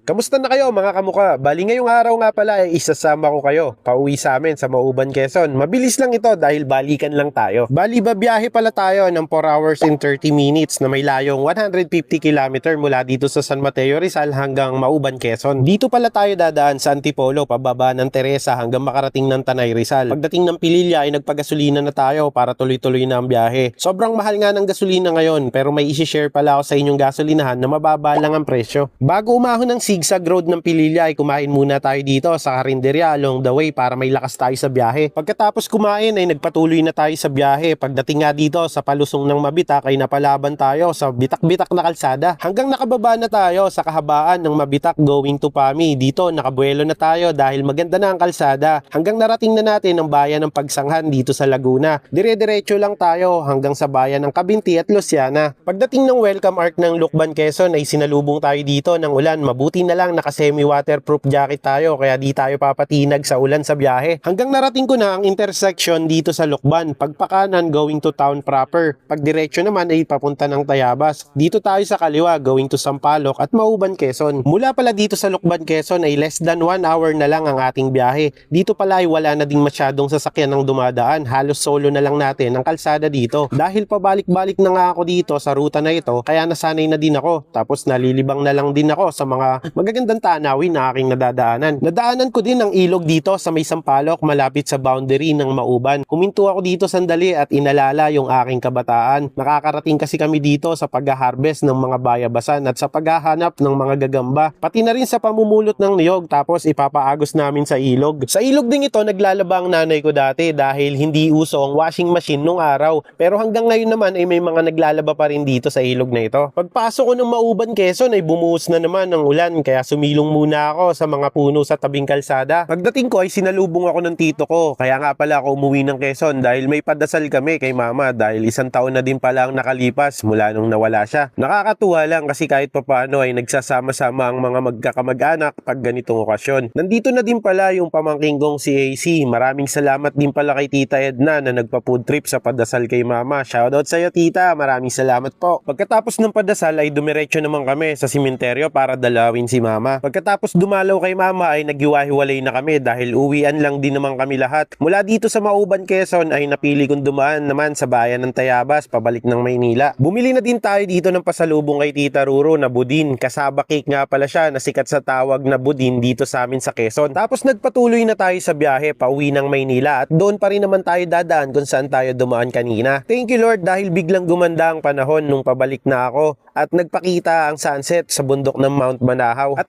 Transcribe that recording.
Kamusta na kayo mga kamuka? Bali ngayong araw nga pala ay isasama ko kayo pauwi sa amin sa Mauban, Quezon. Mabilis lang ito dahil balikan lang tayo. Bali babiyahe pala tayo ng 4 hours and 30 minutes na may layong 150 km mula dito sa San Mateo, Rizal hanggang Mauban, Quezon. Dito pala tayo dadaan sa Antipolo pababa ng Teresa hanggang makarating ng Tanay, Rizal. Pagdating ng Pililla ay nagpagasolina na tayo para tuloy-tuloy na ang biyahe. Sobrang mahal nga ng gasolina ngayon pero may isi-share pala ako sa inyong gasolinahan na mababa lang ang presyo. Bago umahon ng zigzag road ng Pililla ay kumain muna tayo dito sa karinderya along the way para may lakas tayo sa biyahe. Pagkatapos kumain ay nagpatuloy na tayo sa biyahe. Pagdating nga dito sa palusong ng Mabitak ay napalaban tayo sa bitak-bitak na kalsada. Hanggang nakababa na tayo sa kahabaan ng Mabitak going to Pami. Dito nakabuelo na tayo dahil maganda na ang kalsada. Hanggang narating na natin ang bayan ng Pagsanghan dito sa Laguna. Dire-diretso lang tayo hanggang sa bayan ng Cabinti at Luciana. Pagdating ng welcome arc ng Lucban, Quezon ay sinalubong tayo dito ng ulan. Mabuti na lang naka semi-waterproof jacket tayo kaya di tayo papatinag sa ulan sa biyahe. Hanggang narating ko na ang intersection dito sa Lucban. Pagpakanan going to town proper. Pag diretso naman ay papunta ng Tayabas. Dito tayo sa kaliwa going to Sampaloc at Mauban, Quezon. Mula pala dito sa Lucban, Quezon ay less than 1 hour na lang ang ating biyahe. Dito pala ay wala na ding masyadong sasakyan ng dumadaan. Halos solo na lang natin ang kalsada dito. Dahil pabalik-balik na nga ako dito sa ruta na ito kaya nasanay na din ako. Tapos nalilibang na lang din ako sa mga magagandang tanawin na aking nadadaanan. Nadaanan ko din ang ilog dito sa may Sampaloc malapit sa boundary ng Mauban. Huminto ako dito sandali at inalala yung aking kabataan. Nakakarating kasi kami dito sa pag-harvest ng mga bayabasan at sa paghahanap ng mga gagamba. Pati na rin sa pamumulot ng niyog tapos ipapaagos namin sa ilog. Sa ilog din ito naglalaba ang nanay ko dati dahil hindi uso ang washing machine nung araw. Pero hanggang ngayon naman ay may mga naglalaba pa rin dito sa ilog na ito. Pagpasok ko ng Mauban, Quezon ay bumuhos na naman ng ulan kaya sumilong muna ako sa mga puno sa tabing kalsada. Pagdating ko ay sinalubong ako ng tito ko kaya nga pala ako umuwi ng Quezon dahil may padasal kami kay mama dahil 1 taon na din pala ang nakalipas mula nung nawala siya. Nakakatuwa lang kasi kahit papano ay nagsasama-sama ang mga magkakamag-anak pag ganitong okasyon. Nandito na din pala yung pamangking kong si AC. Maraming salamat din pala kay Tita Edna na nagpa-food trip sa padasal kay mama. Shoutout sa iyo tita, maraming salamat po. Pagkatapos ng padasal ay dumiretso naman kami sa simenteryo para dalawin si mama. Pagkatapos dumalaw kay mama ay naghiwa-hiwalay na kami dahil uwian lang din naman kami lahat. Mula dito sa Mauban, Quezon ay napili kong dumaan naman sa bayan ng Tayabas pabalik ng Maynila. Bumili na din tayo dito ng pasalubong kay Tita Ruro na budin. Kasaba cake nga pala siya na sikat sa tawag na budin dito sa amin sa Quezon. Tapos nagpatuloy na tayo sa biyahe pauwi ng Maynila at doon pa rin naman tayo dadaan kung saan tayo dumaan kanina. Thank you Lord dahil biglang gumanda ang panahon nung pabalik na ako at nagpakita ang sunset sa bundok ng Mount Manahaw. At